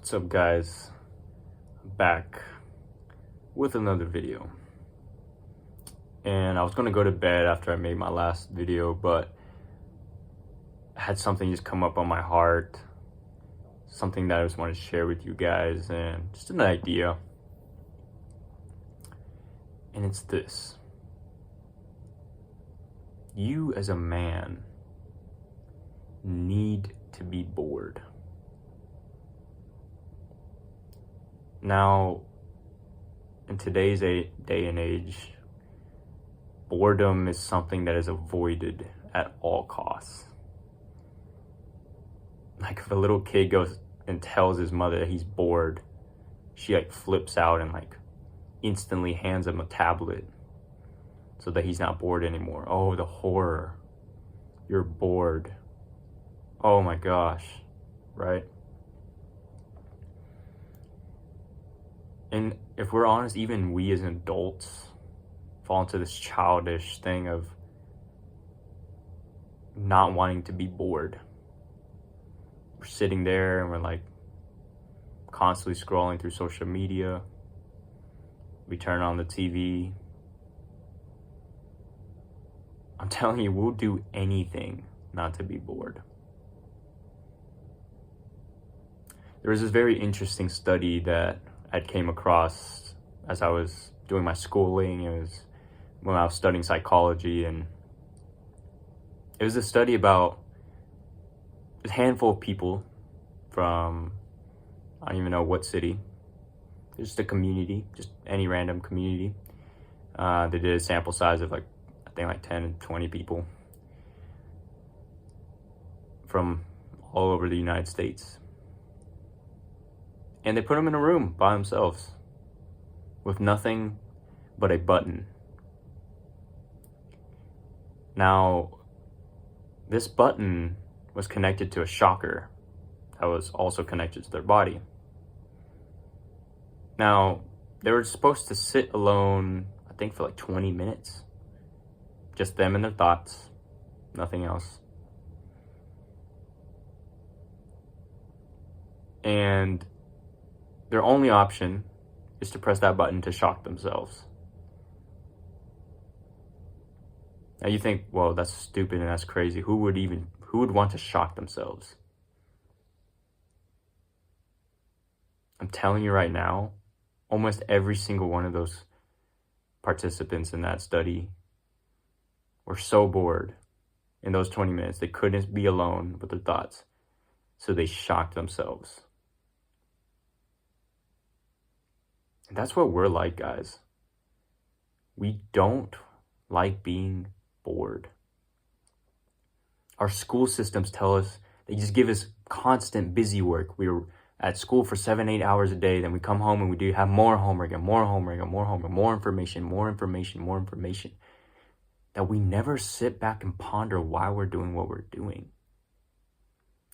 What's up, guys? Back with another video. And I was gonna go to bed after I made my last video, but I had something just come up on my heart, something that I just wanted to share with you guys, and just an idea. And it's this: you as a man need to be bored. Now, in today's day and age, boredom is something that is avoided at all costs. Like, if a little kid goes and tells his mother that he's bored, she flips out and instantly hands him a tablet so that he's not bored anymore. Oh, the horror. You're bored. Oh my gosh, right? And if we're honest, even we as adults fall into this childish thing of not wanting to be bored. We're sitting there and we're constantly scrolling through social media. We turn on the TV. I'm telling you, we'll do anything not to be bored. There was this very interesting study that I came across as I was doing my schooling. It was when I was studying psychology, and it was a study about a handful of people from, I don't even know what city, just a community, just any random community. They did a sample size of I think 10 and 20 people from all over the United States. And they put them in a room by themselves with nothing but a button. Now, this button was connected to a shocker that was also connected to their body. Now, they were supposed to sit alone, I think for 20 minutes. Just them and their thoughts, nothing else. And their only option is to press that button to shock themselves. Now you think, well, that's stupid and that's crazy. Who would want to shock themselves? I'm telling you right now, almost every single one of those participants in that study were so bored in those 20 minutes. They couldn't be alone with their thoughts. So they shocked themselves. And that's what we're like, guys. We don't like being bored. Our school systems tell us, they just give us constant busy work. We're at school for 7-8 hours a day, then we come home and we have more homework and more homework and more homework, more information, that we never sit back and ponder why we're doing what we're doing.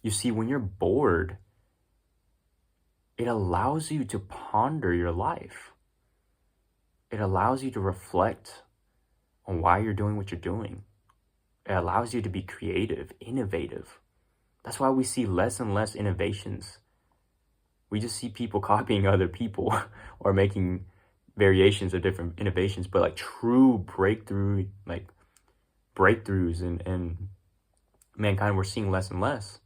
You see, when you're bored, it allows you to ponder your life. It allows you to reflect on why you're doing what you're doing. It allows you to be creative, innovative. That's why we see less and less innovations. We just see people copying other people or making variations of different innovations, but true breakthroughs in mankind, we're seeing less and less.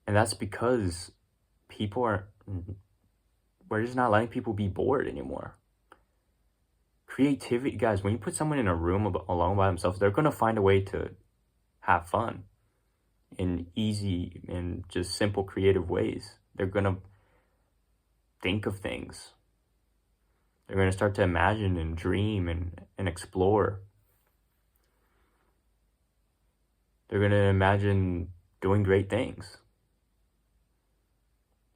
And that's because we're just not letting people be bored anymore. Creativity, guys, when you put someone in a room alone by themselves, they're going to find a way to have fun in easy and just simple creative ways. They're going to think of things. They're going to start to imagine and dream and explore. They're going to imagine doing great things.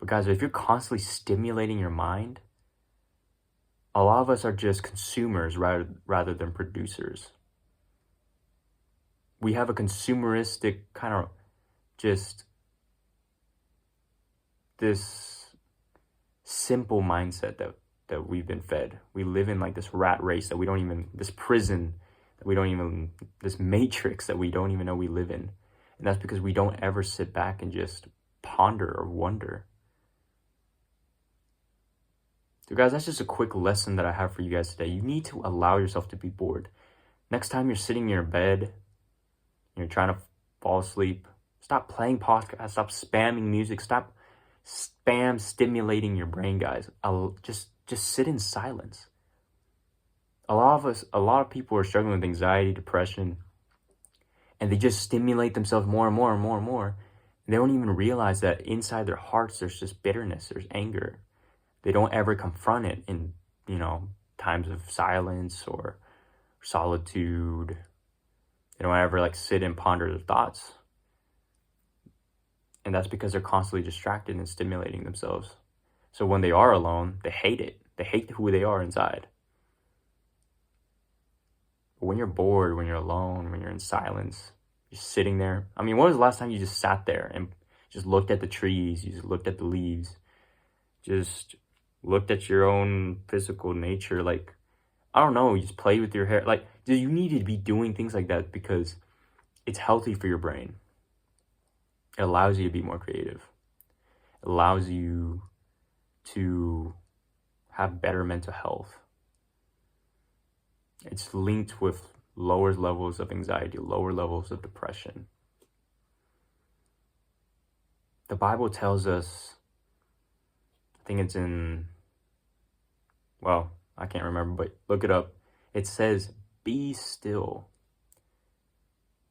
But guys, if you're constantly stimulating your mind, a lot of us are just consumers rather than producers. We have a consumeristic kind of just this simple mindset that we've been fed. We live in this rat race this prison this matrix that we don't even know we live in. And that's because we don't ever sit back and just ponder or wonder. So guys, that's just a quick lesson that I have for you guys today. You need to allow yourself to be bored. Next time you're sitting in your bed, and you're trying to fall asleep, stop playing podcasts, stop spamming music, stop spam stimulating your brain, guys. Just sit in silence. A lot of people are struggling with anxiety, depression, and they just stimulate themselves more and more and more and more. And they don't even realize that inside their hearts, there's just bitterness, there's anger. They don't ever confront it in, times of silence or solitude. They don't ever sit and ponder their thoughts. And that's because they're constantly distracted and stimulating themselves. So when they are alone, they hate it. They hate who they are inside. But when you're bored, when you're alone, when you're in silence, you're sitting there. I mean, when was the last time you just sat there and just looked at the trees, you just looked at the leaves, just looked at your own physical nature? I don't know, you just play with your hair. You need to be doing things like that because it's healthy for your brain. It allows you to be more creative. It allows you to have better mental health. It's linked with lower levels of anxiety, lower levels of depression. The Bible tells us, I think it's in, I can't remember, but look it up. It says, "Be still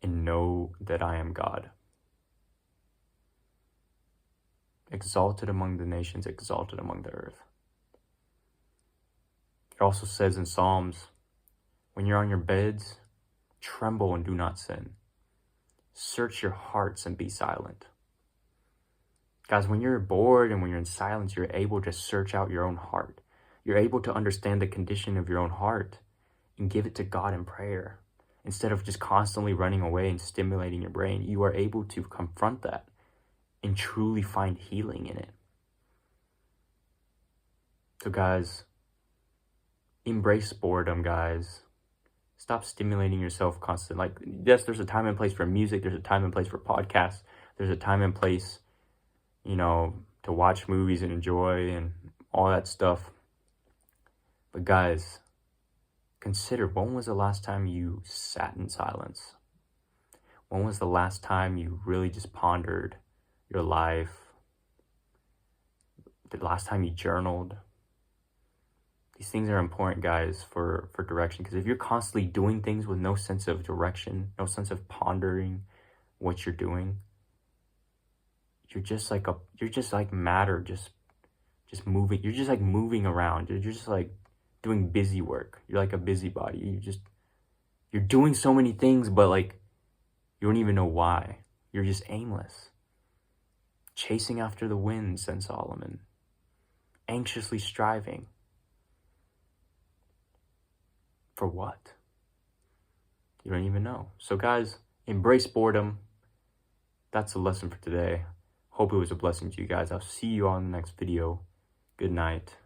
and know that I am God. Exalted among the nations, exalted among the earth." It also says in Psalms, when you're on your beds, tremble and do not sin. Search your hearts and be silent. Guys, when you're bored and when you're in silence, you're able to search out your own heart. You're able to understand the condition of your own heart and give it to God in prayer. Instead of just constantly running away and stimulating your brain, you are able to confront that and truly find healing in it. So guys, embrace boredom, guys. Stop stimulating yourself constantly. Yes, there's a time and place for music. There's a time and place for podcasts. There's a time and place, to watch movies and enjoy and all that stuff. But guys, consider, when was the last time you sat in silence? When was the last time you really just pondered your life? The last time you journaled? These things are important, guys, for direction. Because if you're constantly doing things with no sense of direction, no sense of pondering what you're doing, you're just like matter, just moving. You're just moving around. You're just doing busy work. You're like a busybody. You're doing so many things, but you don't even know why. You're just aimless. Chasing after the wind, said Solomon. Anxiously striving. For what? You don't even know. So guys, embrace boredom. That's the lesson for today. Hope it was a blessing to you guys. I'll see you on the next video. Good night.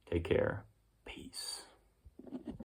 Take care. Peace.